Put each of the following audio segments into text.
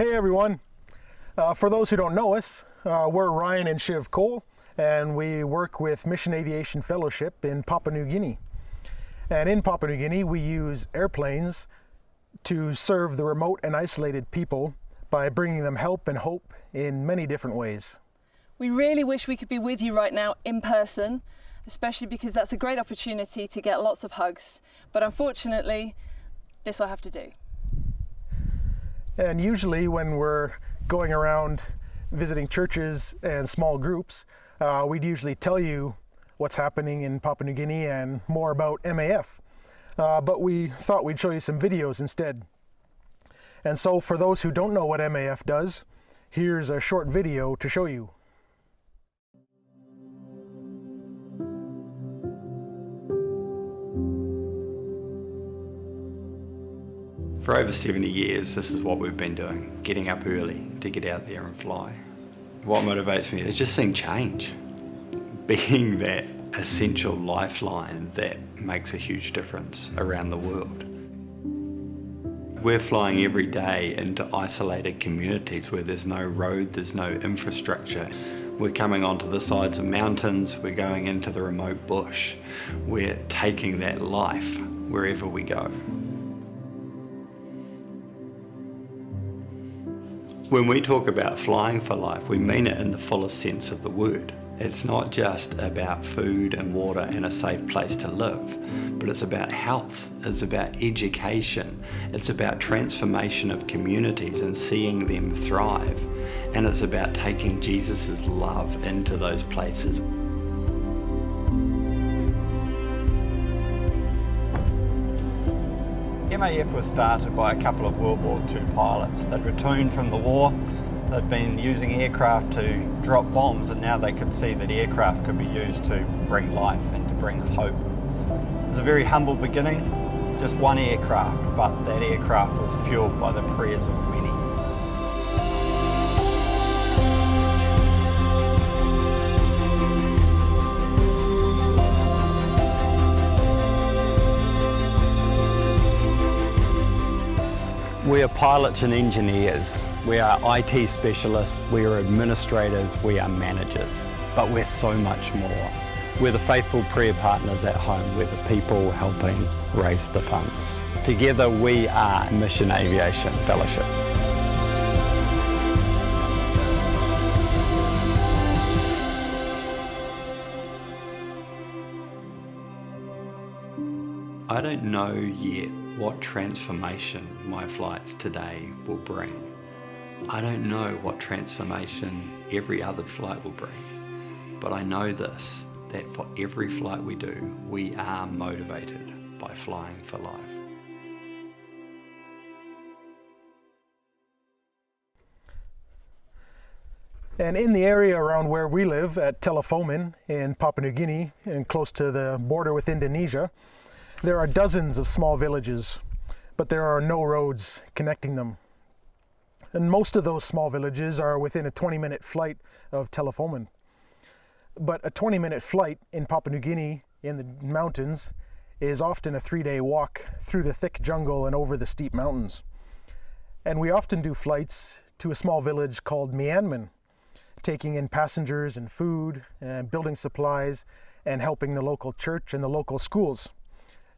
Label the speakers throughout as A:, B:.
A: Hey everyone, for those who don't know us, we're Ryan and Shiv Cole, and we work with Mission Aviation Fellowship in Papua New Guinea. And in Papua New Guinea we use airplanes to serve the remote and isolated people by bringing them help and hope in many different ways.
B: We really wish we could be with you right now in person, especially because that's a great opportunity to get lots of hugs. But unfortunately, this will have to do.
A: And usually when we're going around visiting churches and small groups, we'd usually tell you what's happening in Papua New Guinea and more about MAF. But we thought we'd show you some videos instead. And so for those who don't know what MAF does, here's a short video to show you.
C: For over 70 years, this is what we've been doing, getting up early to get out there and fly. What motivates me is just seeing change, being that essential lifeline that makes a huge difference around the world. We're flying every day into isolated communities where there's no road, there's no infrastructure. We're coming onto the sides of mountains, we're going into the remote bush. We're taking that life wherever we go. When we talk about flying for life, we mean it in the fullest sense of the word. It's not just about food and water and a safe place to live, but it's about health, it's about education, it's about transformation of communities and seeing them thrive, and it's about taking Jesus' love into those places.
D: MAF was started by a couple of World War II pilots. They'd returned from the war, they'd been using aircraft to drop bombs, and now they could see that aircraft could be used to bring life and to bring hope. It was a very humble beginning, just one aircraft, but that aircraft was fueled by the prayers of many.
C: We are pilots and engineers, we are IT specialists, we are administrators, we are managers, but we're so much more. We're the faithful prayer partners at home, we're the people helping raise the funds. Together we are Mission Aviation Fellowship. I don't know yet what transformation my flights today will bring. I don't know what transformation every other flight will bring, but I know this, that for every flight we do, we are motivated by flying for life.
A: And in the area around where we live at Telefomin in Papua New Guinea and close to the border with Indonesia, there are dozens of small villages, but there are no roads connecting them. And most of those small villages are within a 20-minute flight of Telefomin. But a 20-minute flight in Papua New Guinea in the mountains is often a 3-day walk through the thick jungle and over the steep mountains. And we often do flights to a small village called Myanmar, taking in passengers and food and building supplies and helping the local church and the local schools.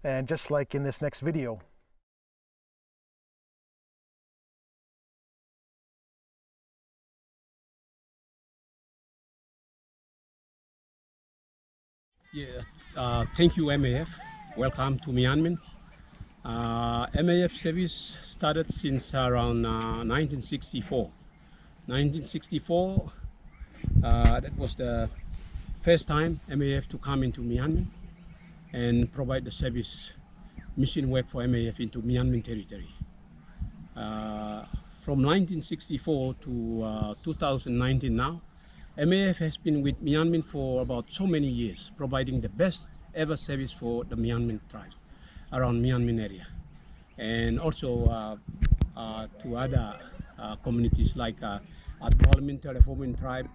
A: And just like in this next video.
E: Thank you MAF. Welcome to Myanmar. MAF service started since around 1964. 1964, that was the first time MAF to come into Myanmar and provide the service mission work for MAF into Myanmar territory. From 1964 to 2019 now, MAF has been with Myanmar for about so many years, providing the best ever service for the Myanmar tribe around Myanmar area, and also to other communities like Atolamin Telefomin tribe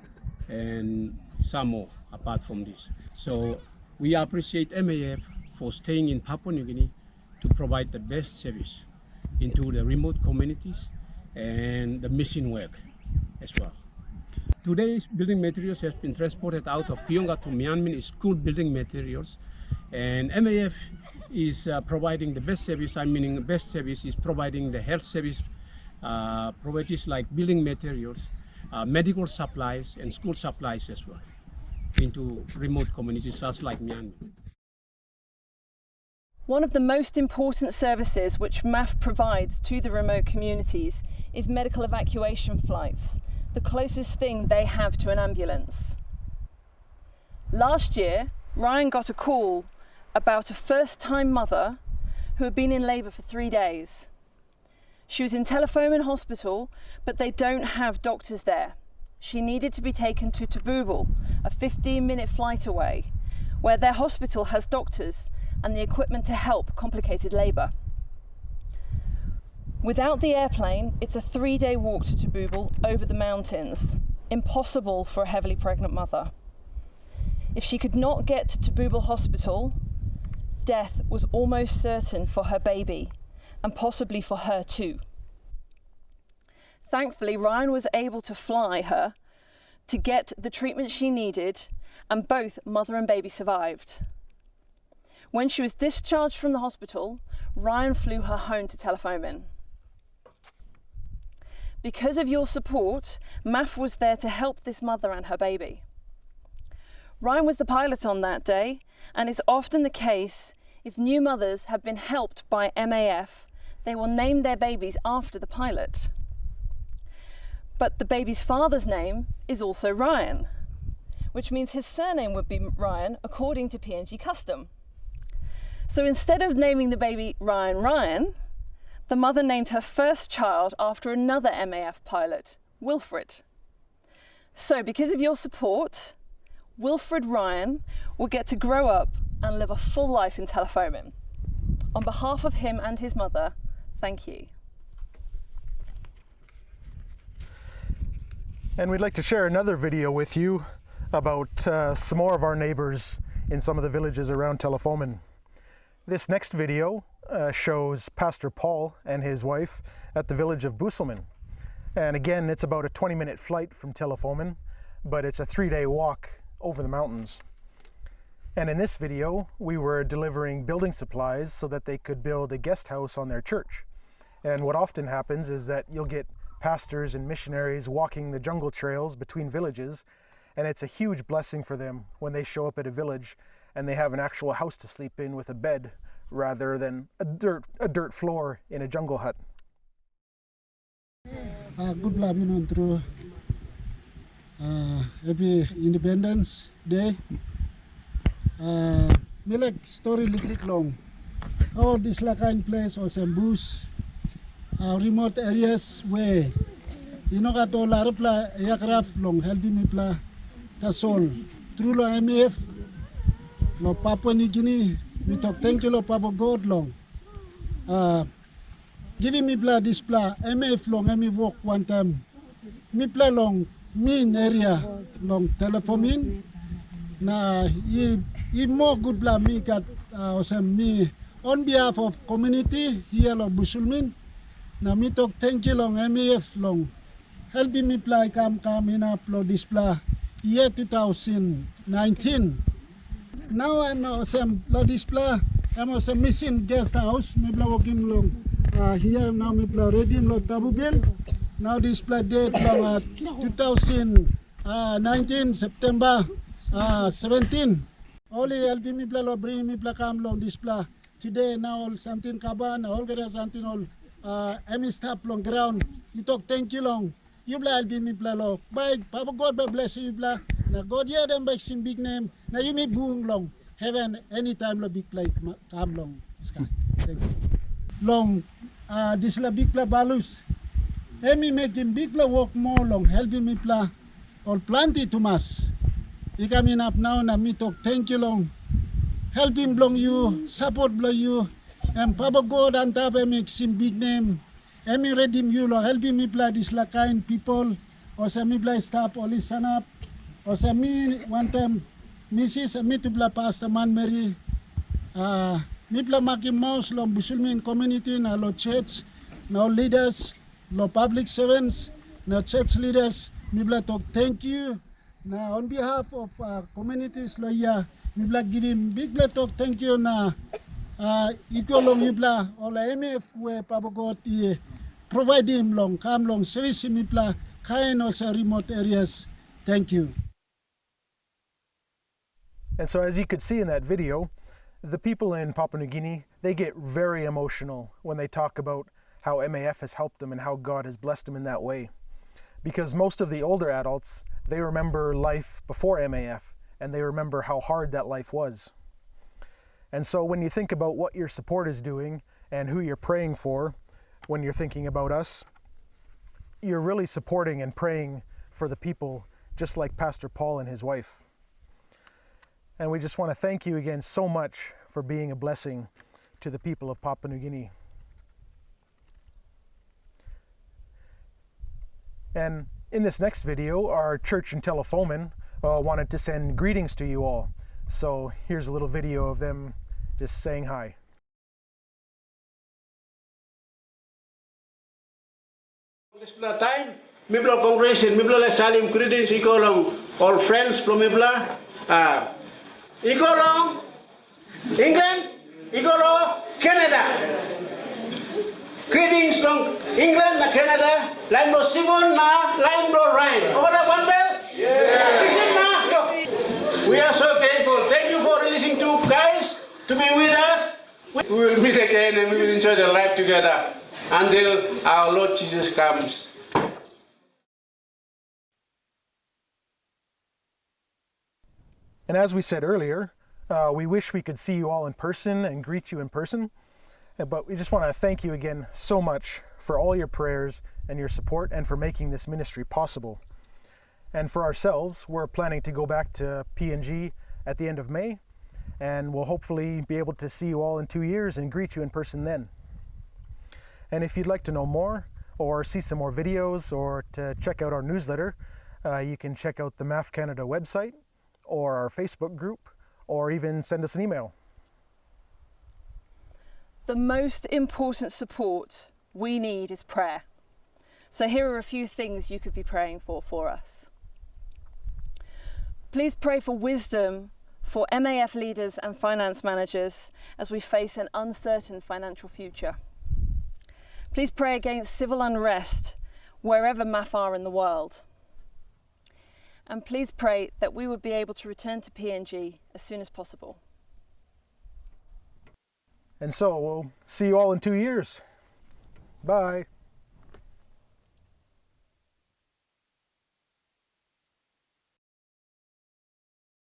E: and some more apart from this. So we appreciate MAF for staying in Papua New Guinea to provide the best service into the remote communities and the machine work as well. Today's building materials has been transported out of Kionga to Myanmar school building materials, and MAF is providing the best service. I mean, best service is providing the health service, properties like building materials, medical supplies, and school supplies as well into remote communities such like Myanmar.
B: One of the most important services which MAF provides to the remote communities is medical evacuation flights, the closest thing they have to an ambulance. Last year, Ryan got a call about a first-time mother who had been in labour for 3 days. She was in Telefomin Hospital, but they don't have doctors there. She needed to be taken to Tabubal, a 15-minute flight away, where their hospital has doctors and the equipment to help complicated labour. Without the airplane, it's a 3-day walk to Tabubal over the mountains, impossible for a heavily pregnant mother. If she could not get to Tabubal Hospital, death was almost certain for her baby, and possibly for her too. Thankfully, Ryan was able to fly her to get the treatment she needed, and both mother and baby survived. When she was discharged from the hospital, Ryan flew her home to Telefomin. Because of your support, MAF was there to help this mother and her baby. Ryan was the pilot on that day, and it's often the case if new mothers have been helped by MAF, they will name their babies after the pilot. But the baby's father's name is also Ryan, which means his surname would be Ryan according to PNG custom. So instead of naming the baby Ryan, the mother named her first child after another MAF pilot, Wilfred. So because of your support, Wilfred Ryan will get to grow up and live a full life in Telefomin. On behalf of him and his mother, thank you.
A: And we'd like to share another video with you about some more of our neighbors in some of the villages around Telefomin. This next video shows Pastor Paul and his wife at the village of Buselman. And again, it's about a 20-minute flight from Telefomin, but it's a 3-day walk over the mountains. And in this video, we were delivering building supplies so that they could build a guest house on their church. And what often happens is that you'll get pastors and missionaries walking the jungle trails between villages, and it's a huge blessing for them when they show up at a village and they have an actual house to sleep in with a bed rather than a dirt floor in a jungle hut.
F: Good luck, through happy Independence Day. Me like story little long. How this kind place or some bush, remote areas where got all aircraft long helping me play that's all through the MAF no Papua New Guinea we talk thank you Papa God long giving me play this play MAF long me walk one time me play long mean area long Telefomin na he more good play me got me on behalf of community here long Busulmin na me talk thank you long MAF long helping me play come in upload this play year 2019. Now I'm some display. I'm also missing guest house. Me play walking long. Here now me play ready lo Tabubil. Now display date long 2019 September 17. Only helping me play lo bring me play come long display. Today now all something kaban all get something all emi stop long ground. You talk thank you long. You play helping me play lo. Bye Papa God bless you play. Na God hear them back some big name. Na you me boom long. Heaven anytime lo big play come long. Sky. Thank you. Long this la big play balus. Me making big play walk more long. Helping me play all plenty to mass. You coming up now na me talk thank you long. Helping blong you, support blong you. And Papa God on top make some big name. Me redeem you long. Helping me play this la kind people. Or some me play stop or listen up. Or some me one time Mrs. me to play Pastor Man Mary. Me play making mouse long Busulmin community na lo church. Now leaders lo public servants, na church leaders, mibla talk thank you. Na on behalf of communities lo ya, mibla give him big talk thank you na ito long mibla ola MF we pabagot provide him long kam long service mibla kind of remote areas. Thank you.
A: And so as you could see in that video, the people in Papua New Guinea, they get very emotional when they talk about how MAF has helped them and how God has blessed them in that way. Because most of the older adults, they remember life before MAF and they remember how hard that life was. And so when you think about what your support is doing and who you're praying for, when you're thinking about us, you're really supporting and praying for the people, just like Pastor Paul and his wife. And we just want to thank you again so much for being a blessing to the people of Papua New Guinea. And in this next video, our church in Telefomin wanted to send greetings to you all. So here's a little video of them just saying hi.
G: This time, Mibla congregation, Mibla Salim greetings, all friends from Mibla. Ikolong England, Ikolong Canada. Greetings from England and Canada. Limbo Simon na Limbo Ryan. Over the one bell? Yeah. Listen now. We are so grateful. Thank you for listening to guys to be with us. We will meet again and we will enjoy the life together until our Lord Jesus comes.
A: And as we said earlier, we wish we could see you all in person and greet you in person. But we just want to thank you again so much for all your prayers and your support and for making this ministry possible. And for ourselves, we're planning to go back to PNG at the end of May, and we'll hopefully be able to see you all in 2 years and greet you in person then. And if you'd like to know more or see some more videos or to check out our newsletter, you can check out the MAF Canada website or our Facebook group, or even send us an email.
B: The most important support we need is prayer. So here are a few things you could be praying for us. Please pray for wisdom for MAF leaders and finance managers as we face an uncertain financial future. Please pray against civil unrest wherever MAF are in the world. And please pray that we would be able to return to PNG as soon as possible.
A: And so we'll see you all in 2 years. Bye.